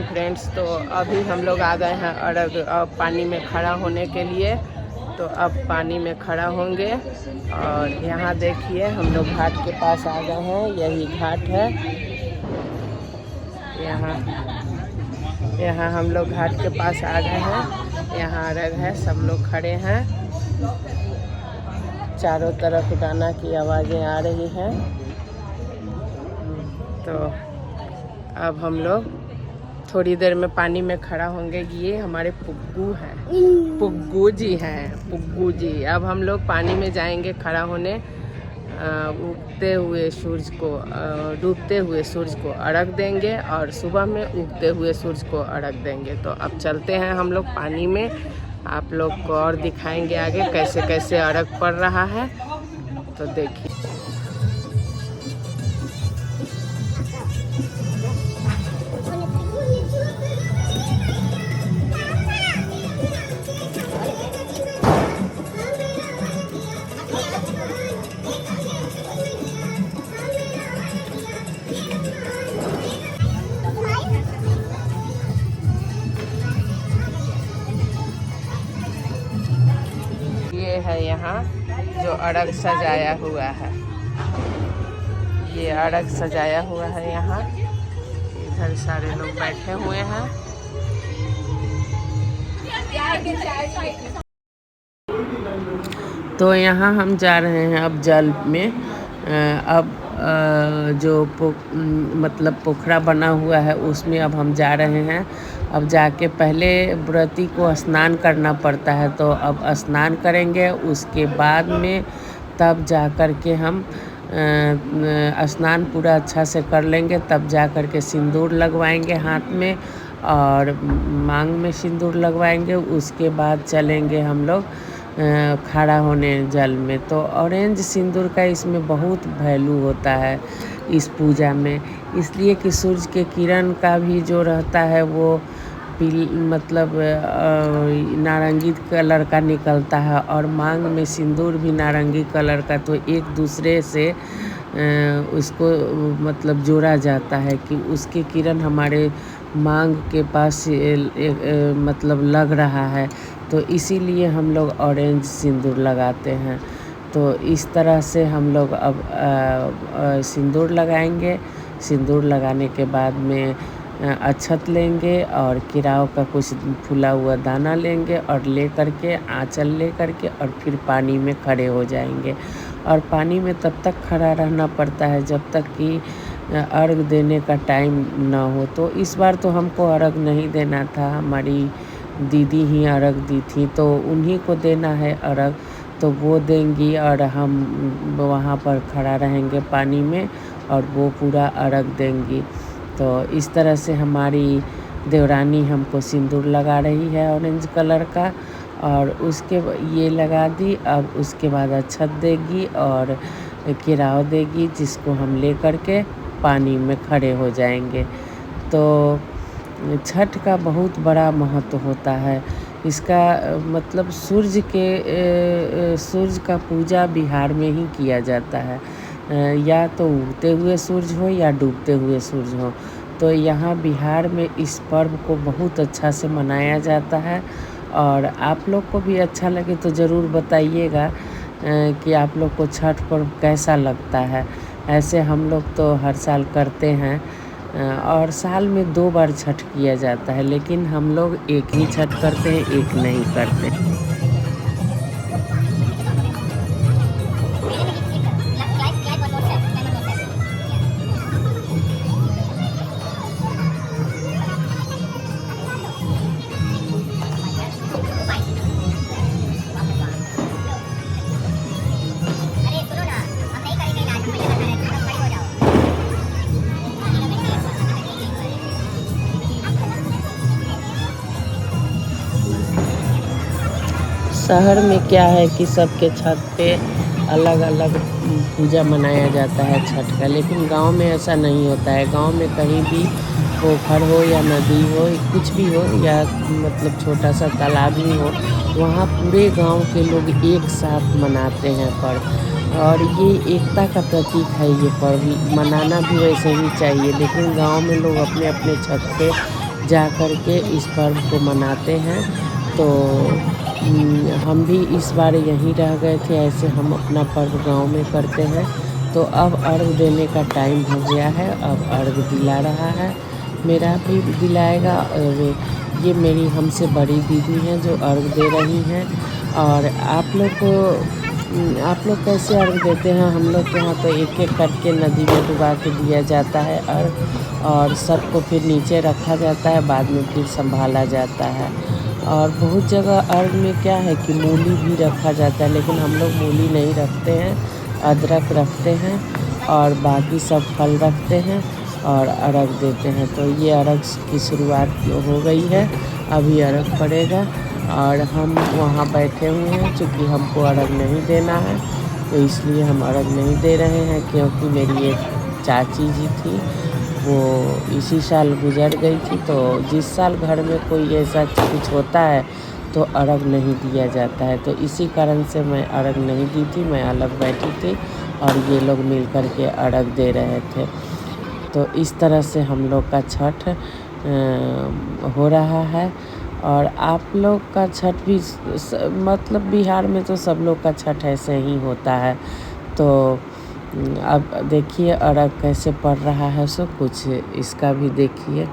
Morning friends. तो अभी हम लोग आ गए हैं अर्घ पानी में खड़ा होने के लिए। तो अब पानी में खड़ा होंगे और यहाँ देखिए हम लोग घाट के पास आ गए हैं। यही घाट है। यहाँ हम लोग घाट के पास आ गए हैं। यहाँ अर्घ है, सब लोग खड़े हैं। चारों तरफ गाना की आवाज़ें आ रही हैं। तो अब हम लोग थोड़ी देर में पानी में खड़ा होंगे। ये हमारे पुग्गू हैं, पुग्गू जी हैं, पुग्गू जी। अब हम लोग पानी में जाएंगे खड़ा होने। उगते हुए सूरज को, डूबते हुए सूरज को अर्घ देंगे और सुबह में उगते हुए सूरज को अर्घ देंगे। तो अब चलते हैं हम लोग पानी में। आप लोग को और दिखाएंगे आगे कैसे कैसे अर्घ पड़ रहा है। तो देखिए ये है यहाँ जो अर्घ सजाया हुआ है। ये अर्घ सजाया हुआ है यहाँ। इधर सारे लोग बैठे हुए हैं। तो यहाँ हम जा रहे हैं अब जल में। अब जो मतलब पोखरा बना हुआ है उसमें अब हम जा रहे हैं। अब जाके पहले व्रती को स्नान करना पड़ता है, तो अब स्नान करेंगे। उसके बाद में तब जा कर के हम स्नान पूरा अच्छा से कर लेंगे। तब जा कर के सिंदूर लगवाएंगे हाथ में और मांग में सिंदूर लगवाएंगे। उसके बाद चलेंगे हम लोग खड़ा होने जल में। तो ऑरेंज सिंदूर का इसमें बहुत वैल्यू होता है इस पूजा में, इसलिए कि सूरज के किरण का भी जो रहता है वो मतलब नारंगी कलर का निकलता है और मांग में सिंदूर भी नारंगी कलर का। तो एक दूसरे से उसको मतलब जोड़ा जाता है कि उसके किरण हमारे मांग के पास मतलब लग रहा है। तो इसीलिए हम लोग ऑरेंज सिंदूर लगाते हैं। तो इस तरह से हम लोग अब सिंदूर लगाएंगे। सिंदूर लगाने के बाद में अक्षत लेंगे और केराव का कुछ फूला हुआ दाना लेंगे और ले करके आंचल ले करके और फिर पानी में खड़े हो जाएंगे। और पानी में तब तक खड़ा रहना पड़ता है जब तक कि अर्घ देने का टाइम ना हो। तो इस बार तो हमको अर्घ नहीं देना था, हमारी दीदी ही अर्घ दी थी, तो उन्हीं को देना है अर्घ। तो वो देंगी और हम वहाँ पर खड़ा रहेंगे पानी में और वो पूरा अर्घ देंगी। तो इस तरह से हमारी देवरानी हमको सिंदूर लगा रही है ऑरेंज कलर का, और उसके ये लगा दी। अब उसके बाद अक्षत देगी और केराव देगी, जिसको हम ले कर के पानी में खड़े हो जाएंगे। तो छठ का बहुत बड़ा महत्व होता है। इसका मतलब सूर्य का पूजा बिहार में ही किया जाता है। या तो उगते हुए सूरज हो या डूबते हुए सूरज हो। तो यहाँ बिहार में इस पर्व को बहुत अच्छा से मनाया जाता है। और आप लोग को भी अच्छा लगे तो ज़रूर बताइएगा कि आप लोग को छठ पर्व कैसा लगता है। ऐसे हम लोग तो हर साल करते हैं और साल में 2 बार छठ किया जाता है, लेकिन हम लोग एक ही छठ करते हैं, एक नहीं करते। शहर में क्या है कि सबके छत पे अलग अलग पूजा मनाया जाता है छठ का, लेकिन गांव में ऐसा नहीं होता है। गांव में कहीं भी पोखर हो या नदी हो, कुछ भी हो, या मतलब छोटा सा तालाब ही हो, वहाँ पूरे गांव के लोग एक साथ मनाते हैं पर्व। और ये एकता का प्रतीक है। ये पर्व मनाना भी वैसे ही चाहिए, लेकिन गांव में लोग अपने अपने छत पे जा कर के इस पर्व को मनाते हैं। तो हम भी इस बार यहीं रह गए थे, ऐसे हम अपना पर्व गांव में करते हैं। तो अब अर्घ देने का टाइम हो गया है, अब अर्घ दिला रहा है, मेरा भी दिलाएगा। और ये मेरी हमसे बड़ी दीदी हैं जो अर्घ दे रही हैं। और आप लोग कैसे अर्घ देते हैं? हम लोग के यहाँ तो एक एक करके नदी में डुबा के दिया जाता है अर्घ, और सबको फिर नीचे रखा जाता है, बाद में फिर संभाला जाता है। और बहुत जगह अर्घ में क्या है कि मूली भी रखा जाता है, लेकिन हम लोग मूली नहीं रखते हैं, अदरक रखते हैं और बाकी सब फल रखते हैं और अर्घ देते हैं। तो ये अर्घ की शुरुआत हो गई है, अभी अर्घ पड़ेगा। और हम वहाँ बैठे हुए हैं, चूँकि हमको अर्घ नहीं देना है तो इसलिए हम अर्घ नहीं दे रहे हैं, क्योंकि मेरी एक चाची जी थी, वो इसी साल गुजर गई थी। तो जिस साल घर में कोई ऐसा कुछ होता है तो अर्घ नहीं दिया जाता है, तो इसी कारण से मैं अर्घ नहीं दी थी, मैं अलग बैठी थी और ये लोग मिल कर के अर्घ दे रहे थे। तो इस तरह से हम लोग का छठ हो रहा है। और आप लोग का छठ भी मतलब बिहार में तो सब लोग का छठ ऐसे ही होता है। तो अब देखिए अर्घ कैसे पड़ रहा है, सो कुछ इसका भी देखिए।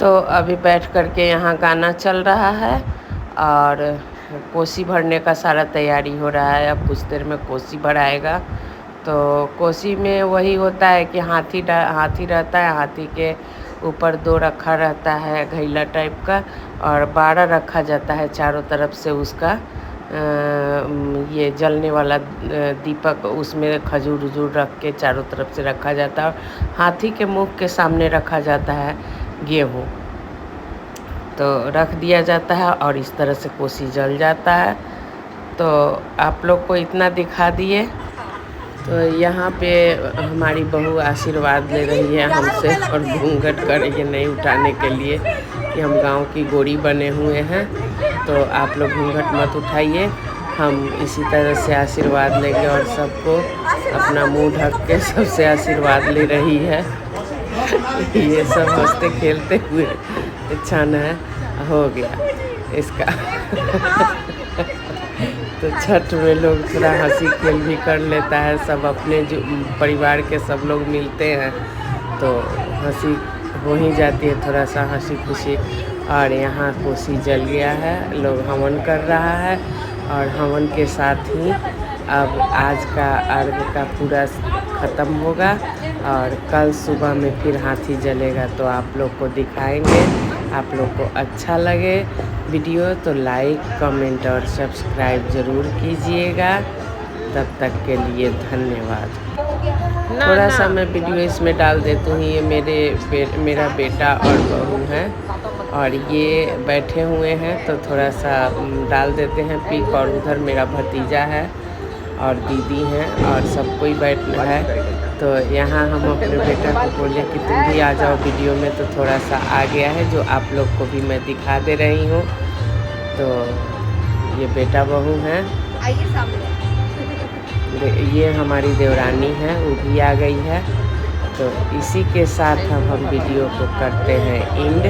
तो अभी बैठ कर के यहाँ गाना चल रहा है और कोसी भरने का सारा तैयारी हो रहा है। अब कुछ देर में कोसी भराएगा। तो कोसी में वही होता है कि हाथी रहता है, हाथी के ऊपर 2 रखा रहता है घैला टाइप का, और 12 रखा जाता है चारों तरफ से उसका ये जलने वाला दीपक, उसमें खजूर उजूर रख के चारों तरफ से रखा जाता है। हाथी के मुख के सामने रखा जाता है गेहूँ, तो रख दिया जाता है और इस तरह से कोसी जल जाता है। तो आप लोग को इतना दिखा दिए। तो यहाँ पे हमारी बहू आशीर्वाद ले रही है हमसे और घूंघट कर रही है नहीं उठाने के लिए कि हम गांव की गोरी बने हुए हैं, तो आप लोग घूंघट मत उठाइए। हम इसी तरह से आशीर्वाद लेंगे और सबको अपना मुंह ढक के सबसे आशीर्वाद ले रही है। ये सब हंसते खेलते हुए छाना हो गया इसका। तो छठ में लोग थोड़ा हंसी खेल भी कर लेता है, सब अपने जो परिवार के सब लोग मिलते हैं तो हंसी हो ही जाती है, थोड़ा सा हंसी खुशी। और यहाँ कोसी जल गया है, लोग हवन कर रहा है और हवन के साथ ही अब आज का अर्घ का पूरा ख़त्म होगा और कल सुबह में फिर हाथी जलेगा, तो आप लोग को दिखाएंगे। आप लोग को अच्छा लगे वीडियो तो लाइक कमेंट और सब्सक्राइब ज़रूर कीजिएगा। तब तक के लिए धन्यवाद। थोड़ा सा मैं वीडियो इसमें डाल देती हूँ। ये मेरा बेटा और बहू है और ये बैठे हुए हैं, तो थोड़ा सा डाल देते हैं पिक। और उधर मेरा भतीजा है और दीदी हैं और सब कोई बैठना है। तो यहाँ हम अपने बेटा को बोले कि तुम भी आ जाओ वीडियो में, तो थोड़ा सा आ गया है जो आप लोग को भी मैं दिखा दे रही हूँ। तो ये बेटा बहू हैं, ये हमारी देवरानी है, वो भी आ गई है। तो इसी के साथ हम वीडियो को करते हैं एंड।